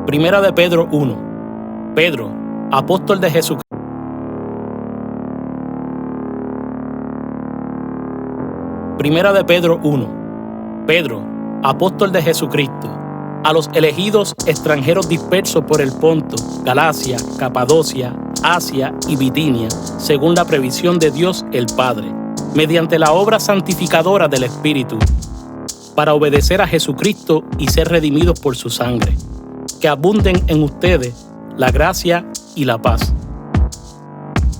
Primera de Pedro 1. Pedro, apóstol de Jesucristo. Primera de Pedro 1. Pedro, apóstol de Jesucristo, a los elegidos extranjeros dispersos por el Ponto, Galacia, Capadocia, Asia y Bitinia, según la previsión de Dios el Padre, mediante la obra santificadora del Espíritu, para obedecer a Jesucristo y ser redimidos por su sangre. Que abunden en ustedes la gracia y la paz.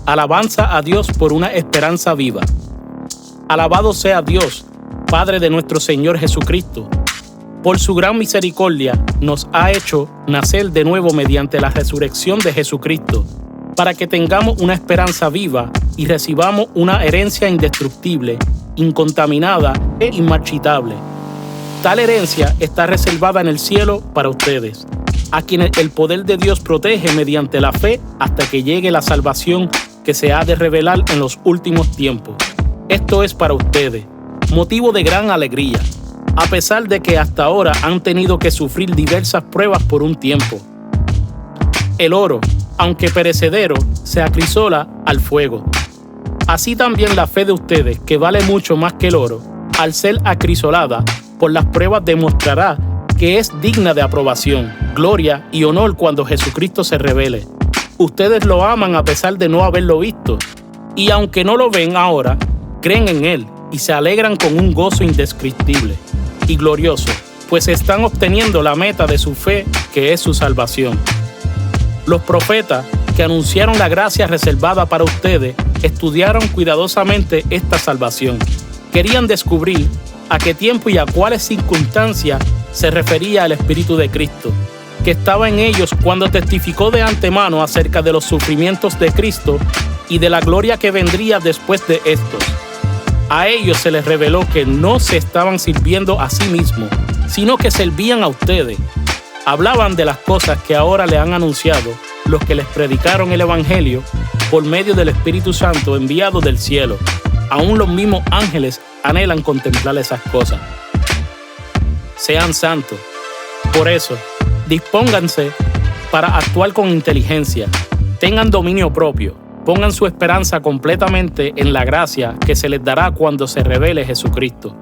Alabanza a Dios por una esperanza viva. Alabado sea Dios, Padre de nuestro Señor Jesucristo. Por su gran misericordia nos ha hecho nacer de nuevo mediante la resurrección de Jesucristo, para que tengamos una esperanza viva y recibamos una herencia indestructible, incontaminada e inmarchitable. Tal herencia está reservada en el cielo para ustedes, a quienes el poder de Dios protege mediante la fe hasta que llegue la salvación que se ha de revelar en los últimos tiempos. Esto es para ustedes, motivo de gran alegría, a pesar de que hasta ahora han tenido que sufrir diversas pruebas por un tiempo. El oro, aunque perecedero, se acrisola al fuego. Así también la fe de ustedes, que vale mucho más que el oro, al ser acrisolada por las pruebas, demostrará que es digna de aprobación, gloria y honor cuando Jesucristo se revele. Ustedes lo aman a pesar de no haberlo visto, y aunque no lo ven ahora, creen en Él y se alegran con un gozo indescriptible y glorioso, pues están obteniendo la meta de su fe, que es su salvación. Los profetas que anunciaron la gracia reservada para ustedes estudiaron cuidadosamente esta salvación. Querían descubrir a qué tiempo y a cuáles circunstancias se refería el Espíritu de Cristo, que estaba en ellos cuando testificó de antemano acerca de los sufrimientos de Cristo y de la gloria que vendría después de estos. A ellos se les reveló que no se estaban sirviendo a sí mismos, sino que servían a ustedes. Hablaban de las cosas que ahora le han anunciado los que les predicaron el Evangelio por medio del Espíritu Santo enviado del cielo. Aún los mismos ángeles anhelan contemplar esas cosas. Sean santos. Por eso, dispónganse para actuar con inteligencia. Tengan dominio propio. Pongan su esperanza completamente en la gracia que se les dará cuando se revele Jesucristo.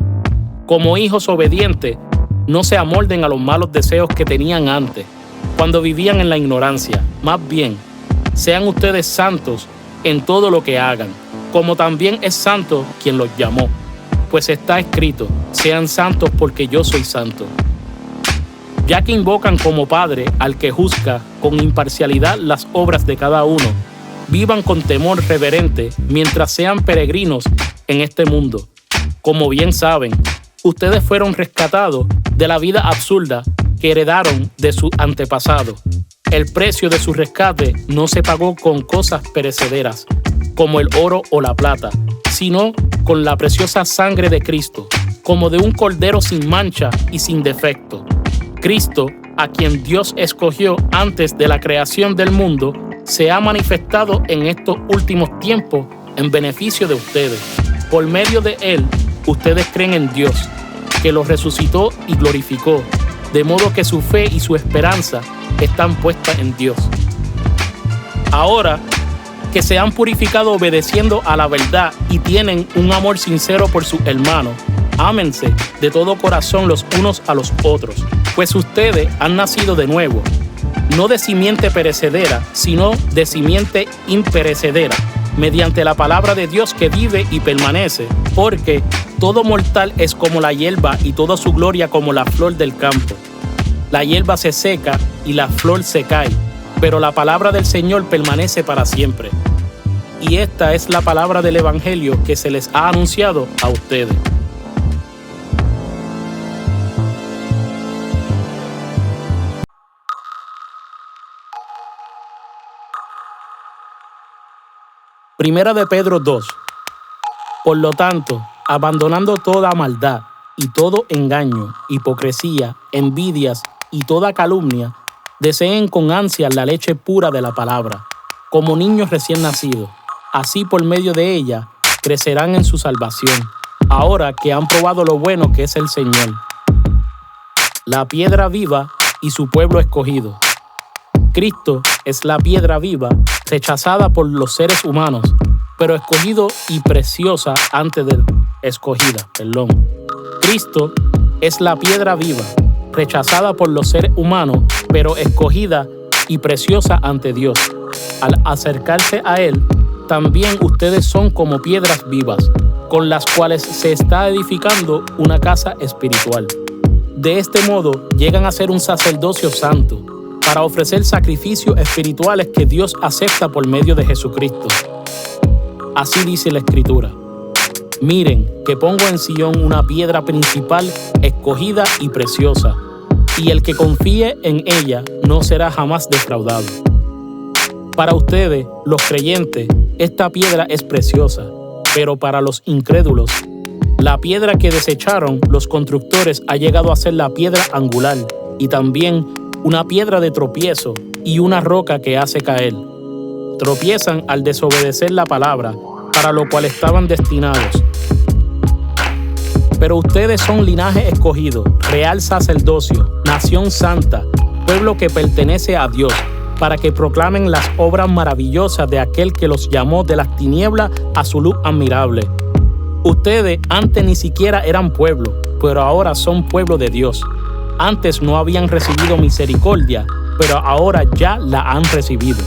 Como hijos obedientes, no se amolden a los malos deseos que tenían antes, cuando vivían en la ignorancia. Más bien, sean ustedes santos en todo lo que hagan, como también es santo quien los llamó. Pues está escrito, sean santos porque yo soy santo. Ya que invocan como Padre al que juzga con imparcialidad las obras de cada uno, vivan con temor reverente mientras sean peregrinos en este mundo. Como bien saben, ustedes fueron rescatados de la vida absurda que heredaron de su antepasado. El precio de su rescate no se pagó con cosas perecederas, como el oro o la plata, sino con la preciosa sangre de Cristo, como de un cordero sin mancha y sin defecto. Cristo, a quien Dios escogió antes de la creación del mundo, se ha manifestado en estos últimos tiempos en beneficio de ustedes. Por medio de Él, ustedes creen en Dios, que los resucitó y glorificó, de modo que su fe y su esperanza están puestas en Dios. Ahora que se han purificado obedeciendo a la verdad y tienen un amor sincero por sus hermanos, ámense de todo corazón los unos a los otros, pues ustedes han nacido de nuevo, no de simiente perecedera, sino de simiente imperecedera, mediante la palabra de Dios que vive y permanece, porque todo mortal es como la hierba y toda su gloria como la flor del campo. La hierba se seca y la flor se cae, pero la palabra del Señor permanece para siempre. Y esta es la palabra del Evangelio que se les ha anunciado a ustedes. Primera de Pedro 2. Por lo tanto, abandonando toda maldad y todo engaño, hipocresía, envidias y toda calumnia, deseen con ansia la leche pura de la palabra, como niños recién nacidos. Así por medio de ella crecerán en su salvación, ahora que han probado lo bueno que es el Señor, la piedra viva y su pueblo escogido. Cristo es la piedra viva, rechazada por los seres humanos, pero escogida y preciosa antes de escogida. Cristo es la piedra viva, rechazada por los seres humanos, pero escogida y preciosa ante Dios. Al acercarse a Él, también ustedes son como piedras vivas, con las cuales se está edificando una casa espiritual. De este modo, llegan a ser un sacerdocio santo, para ofrecer sacrificios espirituales que Dios acepta por medio de Jesucristo. Así dice la Escritura: miren que pongo en Sión una piedra principal, escogida y preciosa, y el que confíe en ella no será jamás defraudado. Para ustedes, los creyentes, esta piedra es preciosa, pero para los incrédulos, la piedra que desecharon los constructores ha llegado a ser la piedra angular y también una piedra de tropiezo y una roca que hace caer. Tropiezan al desobedecer la palabra, para lo cual estaban destinados. Pero ustedes son linaje escogido, real sacerdocio, nación santa, pueblo que pertenece a Dios, para que proclamen las obras maravillosas de aquel que los llamó de las tinieblas a su luz admirable. Ustedes antes ni siquiera eran pueblo, pero ahora son pueblo de Dios. Antes no habían recibido misericordia, pero ahora ya la han recibido.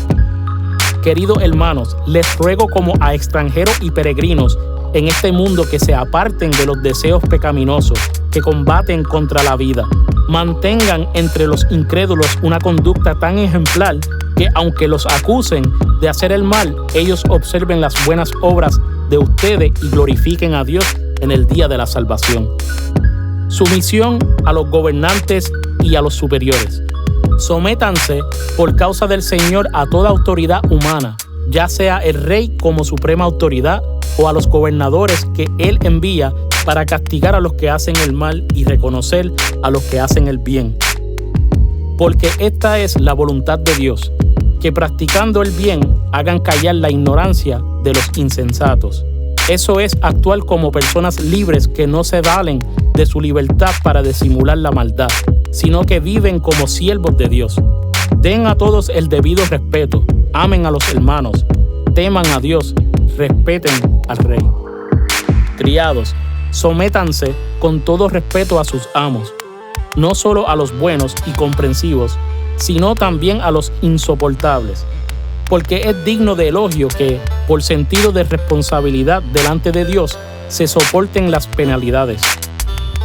Queridos hermanos, les ruego como a extranjeros y peregrinos en este mundo que se aparten de los deseos pecaminosos que combaten contra la vida. Mantengan entre los incrédulos una conducta tan ejemplar que, aunque los acusen de hacer el mal, ellos observen las buenas obras de ustedes y glorifiquen a Dios en el día de la salvación. Sumisión a los gobernantes y a los superiores. Sométanse por causa del Señor a toda autoridad humana, ya sea el rey como suprema autoridad o a los gobernadores que Él envía para castigar a los que hacen el mal y reconocer a los que hacen el bien. Porque esta es la voluntad de Dios, que practicando el bien hagan callar la ignorancia de los insensatos. Eso es actuar como personas libres que no se valen de su libertad para disimular la maldad, sino que viven como siervos de Dios. Den a todos el debido respeto, amen a los hermanos, teman a Dios, respeten al rey. Criados, sométanse con todo respeto a sus amos, no solo a los buenos y comprensivos, sino también a los insoportables, porque es digno de elogio que, por sentido de responsabilidad delante de Dios, se soporten las penalidades,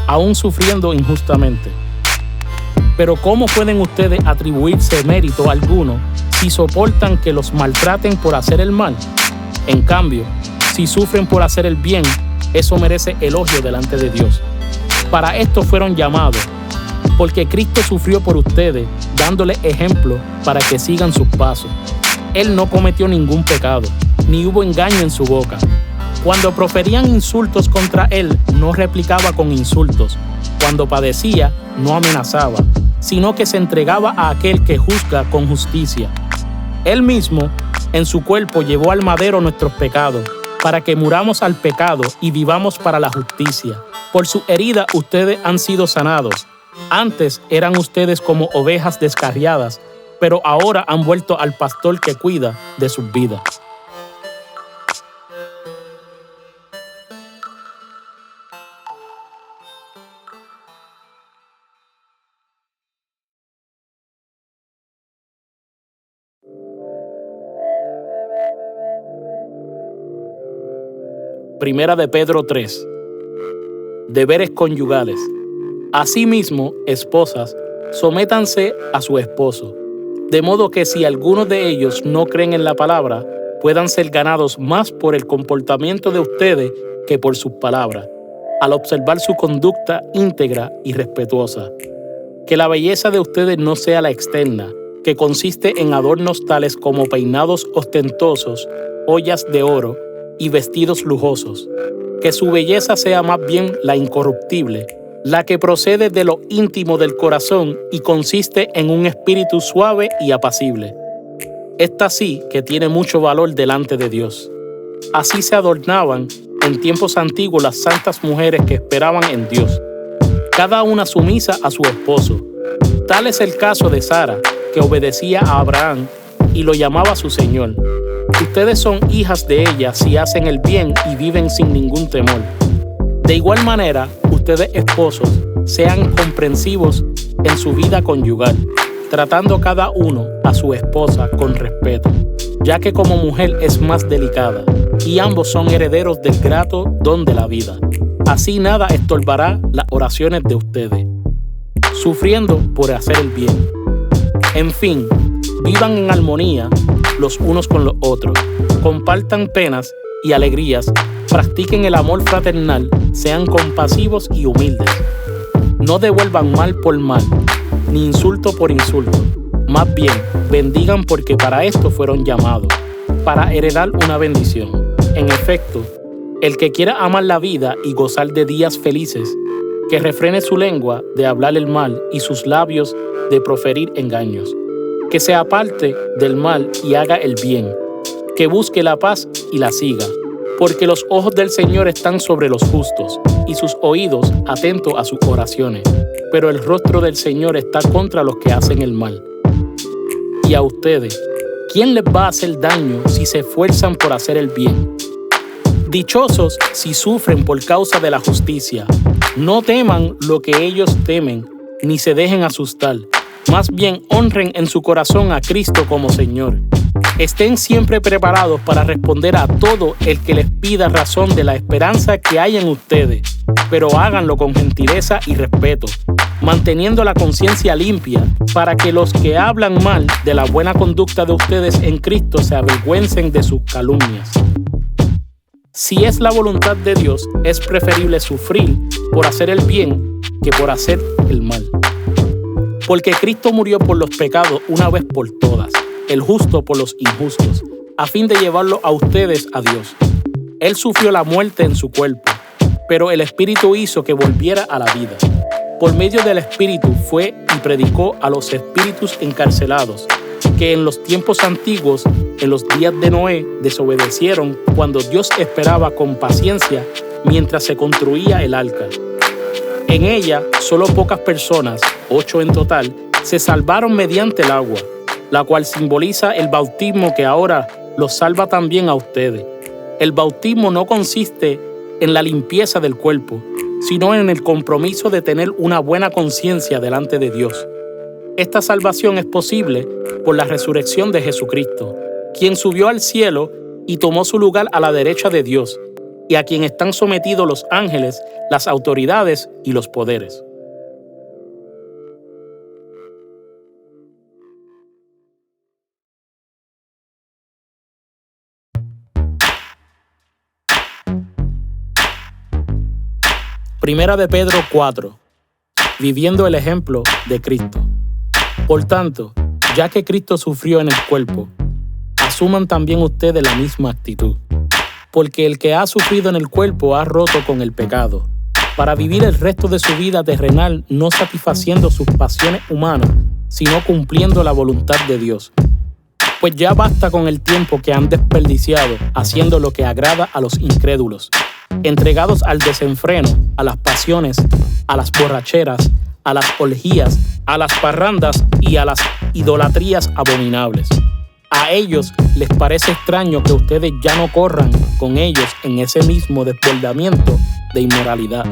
aún sufriendo injustamente. Pero ¿cómo pueden ustedes atribuirse mérito alguno si soportan que los maltraten por hacer el mal? En cambio, si sufren por hacer el bien, eso merece elogio delante de Dios. Para esto fueron llamados, porque Cristo sufrió por ustedes, dándole ejemplo para que sigan sus pasos. Él no cometió ningún pecado, ni hubo engaño en su boca. Cuando proferían insultos contra él, no replicaba con insultos. Cuando padecía, no amenazaba, sino que se entregaba a aquel que juzga con justicia. Él mismo, en su cuerpo, llevó al madero nuestros pecados, para que muramos al pecado y vivamos para la justicia. Por su herida ustedes han sido sanados. Antes eran ustedes como ovejas descarriadas, pero ahora han vuelto al pastor que cuida de sus vidas. Primera de Pedro 3. Deberes conyugales. Asimismo, esposas, sométanse a su esposo, de modo que si algunos de ellos no creen en la palabra, puedan ser ganados más por el comportamiento de ustedes que por sus palabras, al observar su conducta íntegra y respetuosa. Que la belleza de ustedes no sea la externa, que consiste en adornos tales como peinados ostentosos, ollas de oro y vestidos lujosos. Que su belleza sea más bien la incorruptible, la que procede de lo íntimo del corazón y consiste en un espíritu suave y apacible. Esta sí que tiene mucho valor delante de Dios. Así se adornaban en tiempos antiguos las santas mujeres que esperaban en Dios, cada una sumisa a su esposo. Tal es el caso de Sara, que obedecía a Abraham y lo llamaba su Señor. Ustedes son hijas de ella si hacen el bien y viven sin ningún temor. De igual manera, ustedes esposos, sean comprensivos en su vida conyugal, tratando cada uno a su esposa con respeto, ya que como mujer es más delicada, y ambos son herederos del grato don de la vida. Así nada estorbará las oraciones de ustedes, sufriendo por hacer el bien. En fin, vivan en armonía los unos con los otros, compartan penas y alegrías, practiquen el amor fraternal, sean compasivos y humildes. No devuelvan mal por mal, ni insulto por insulto. Más bien, bendigan porque para esto fueron llamados, para heredar una bendición. En efecto, el que quiera amar la vida y gozar de días felices, que refrene su lengua de hablar el mal y sus labios de proferir engaños. Que se aparte del mal y haga el bien, que busque la paz y la siga, porque los ojos del Señor están sobre los justos y sus oídos atentos a sus oraciones, pero el rostro del Señor está contra los que hacen el mal. Y a ustedes, ¿quién les va a hacer daño si se esfuerzan por hacer el bien? Dichosos si sufren por causa de la justicia. No teman lo que ellos temen, ni se dejen asustar. Más bien honren en su corazón a Cristo como Señor. Estén siempre preparados para responder a todo el que les pida razón de la esperanza que hay en ustedes, pero háganlo con gentileza y respeto, manteniendo la conciencia limpia, para que los que hablan mal de la buena conducta de ustedes en Cristo se avergüencen de sus calumnias. Si es la voluntad de Dios, es preferible sufrir por hacer el bien que por hacer el mal. Porque Cristo murió por los pecados una vez por todas, el justo por los injustos, a fin de llevarlo a ustedes a Dios. Él sufrió la muerte en su cuerpo, pero el Espíritu hizo que volviera a la vida. Por medio del Espíritu fue y predicó a los espíritus encarcelados, que en los tiempos antiguos, en los días de Noé, desobedecieron cuando Dios esperaba con paciencia mientras se construía el arca. En ella, solo pocas personas, 8 en total, se salvaron mediante el agua, la cual simboliza el bautismo que ahora los salva también a ustedes. El bautismo no consiste en la limpieza del cuerpo, sino en el compromiso de tener una buena conciencia delante de Dios. Esta salvación es posible por la resurrección de Jesucristo, quien subió al cielo y tomó su lugar a la derecha de Dios, y a quien están sometidos los ángeles, las autoridades y los poderes. Primera de Pedro 4. Viviendo el ejemplo de Cristo. Por tanto, ya que Cristo sufrió en el cuerpo, asuman también ustedes la misma actitud. Porque el que ha sufrido en el cuerpo ha roto con el pecado, para vivir el resto de su vida terrenal no satisfaciendo sus pasiones humanas, sino cumpliendo la voluntad de Dios. Pues ya basta con el tiempo que han desperdiciado haciendo lo que agrada a los incrédulos, entregados al desenfreno, a las pasiones, a las borracheras, a las orgías, a las parrandas y a las idolatrías abominables. A ellos les parece extraño que ustedes ya no corran con ellos en ese mismo desbordamiento de inmoralidad,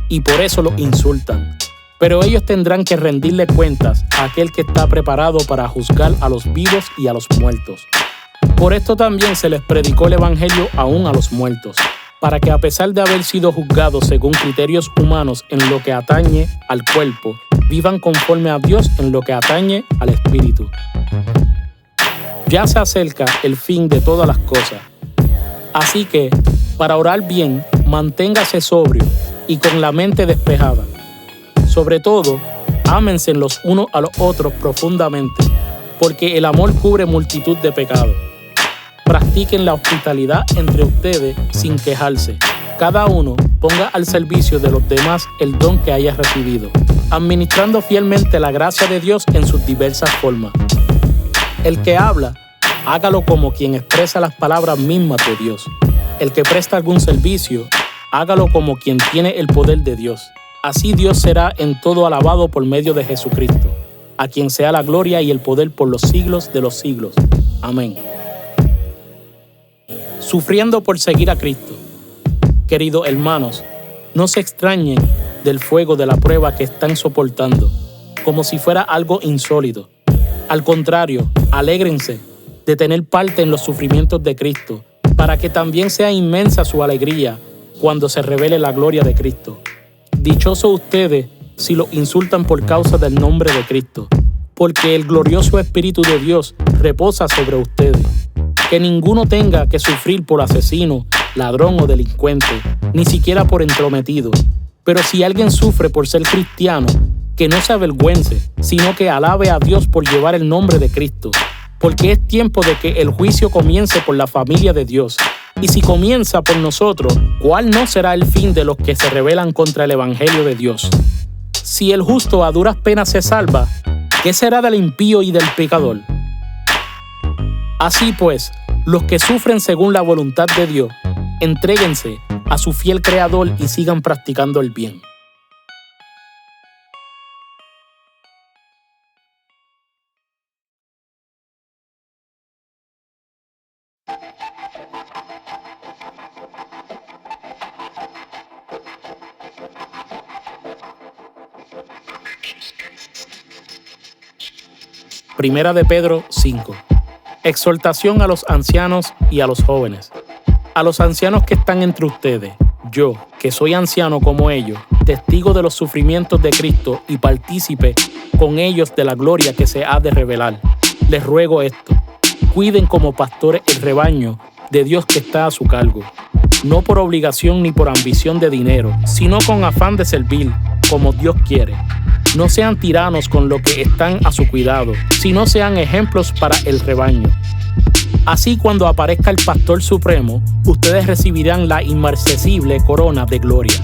y por eso los insultan. Pero ellos tendrán que rendirle cuentas a aquel que está preparado para juzgar a los vivos y a los muertos. Por esto también se les predicó el Evangelio aún a los muertos, para que a pesar de haber sido juzgados según criterios humanos en lo que atañe al cuerpo, vivan conforme a Dios en lo que atañe al espíritu. Ya se acerca el fin de todas las cosas. Así que, para orar bien, manténgase sobrio y con la mente despejada. Sobre todo, ámense los unos a los otros profundamente, porque el amor cubre multitud de pecados. Practiquen la hospitalidad entre ustedes sin quejarse. Cada uno ponga al servicio de los demás el don que haya recibido, administrando fielmente la gracia de Dios en sus diversas formas. El que habla, hágalo como quien expresa las palabras mismas de Dios. El que presta algún servicio, hágalo como quien tiene el poder de Dios. Así Dios será en todo alabado por medio de Jesucristo. a quien sea la gloria y el poder por los siglos de los siglos. Amén. Sufriendo por seguir a Cristo. Queridos hermanos, no se extrañen del fuego de la prueba que están soportando, como si fuera algo insólito. Al contrario, alégrense de tener parte en los sufrimientos de Cristo, para que también sea inmensa su alegría cuando se revele la gloria de Cristo. Dichosos ustedes si los insultan por causa del nombre de Cristo, porque el glorioso Espíritu de Dios reposa sobre ustedes. Que ninguno tenga que sufrir por asesino, ladrón o delincuente, ni siquiera por entrometido. Pero si alguien sufre por ser cristiano, que no se avergüence, sino que alabe a Dios por llevar el nombre de Cristo. Porque es tiempo de que el juicio comience por la familia de Dios. Y si comienza por nosotros, ¿cuál no será el fin de los que se rebelan contra el Evangelio de Dios? Si el justo a duras penas se salva, ¿qué será del impío y del pecador? Así pues, los que sufren según la voluntad de Dios, entréguense a su fiel Creador y sigan practicando el bien. Primera de Pedro 5. Exhortación a los ancianos y a los jóvenes. A los ancianos que están entre ustedes, yo, que soy anciano como ellos, testigo de los sufrimientos de Cristo y partícipe con ellos de la gloria que se ha de revelar, les ruego esto: cuiden como pastores el rebaño de Dios que está a su cargo, no por obligación ni por ambición de dinero, sino con afán de servir, como Dios quiere. No sean tiranos con los que están a su cuidado, sino sean ejemplos para el rebaño. Así, cuando aparezca el Pastor Supremo, ustedes recibirán la inmarcesible corona de gloria.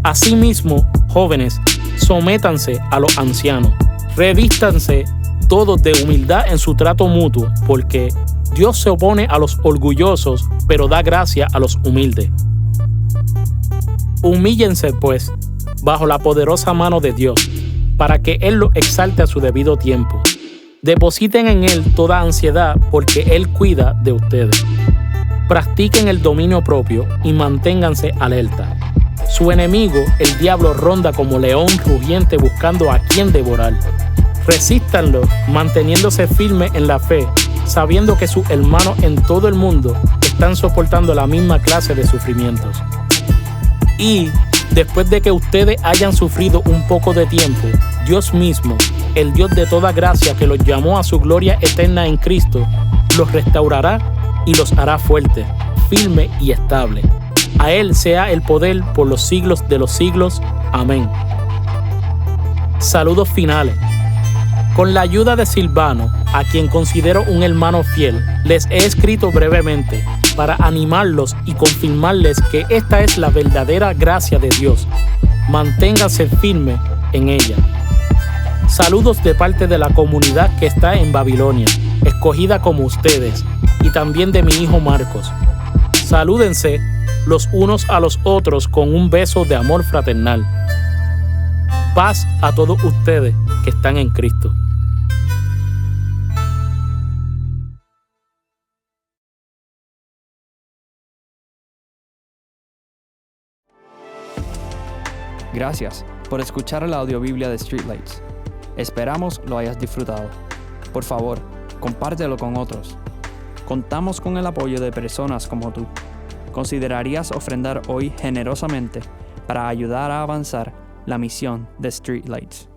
Asimismo, jóvenes, sométanse a los ancianos. Revístanse todos de humildad en su trato mutuo, porque Dios se opone a los orgullosos, pero da gracia a los humildes. Humíllense, pues, bajo la poderosa mano de Dios, para que Él los exalte a su debido tiempo. Depositen en Él toda ansiedad, porque Él cuida de ustedes. Practiquen el dominio propio y manténganse alerta. Su enemigo, el diablo, ronda como león rugiente buscando a quien devorar. Resístanlo, manteniéndose firmes en la fe, sabiendo que sus hermanos en todo el mundo están soportando la misma clase de sufrimientos. Y después de que ustedes hayan sufrido un poco de tiempo, Dios mismo, el Dios de toda gracia que los llamó a su gloria eterna en Cristo, los restaurará y los hará fuertes, firmes y estables. A Él sea el poder por los siglos de los siglos. Amén. Saludos finales. Con la ayuda de Silvano, a quien considero un hermano fiel, les he escrito brevemente para animarlos y confirmarles que esta es la verdadera gracia de Dios. Manténganse firmes en ella. Saludos de parte de la comunidad que está en Babilonia, escogida como ustedes, y también de mi hijo Marcos. Salúdense los unos a los otros con un beso de amor fraternal. Paz a todos ustedes que están en Cristo. Gracias por escuchar la audiobiblia de Streetlights. Esperamos lo hayas disfrutado. Por favor, compártelo con otros. Contamos con el apoyo de personas como tú. ¿Considerarías ofrendar hoy generosamente para ayudar a avanzar la misión de Streetlights?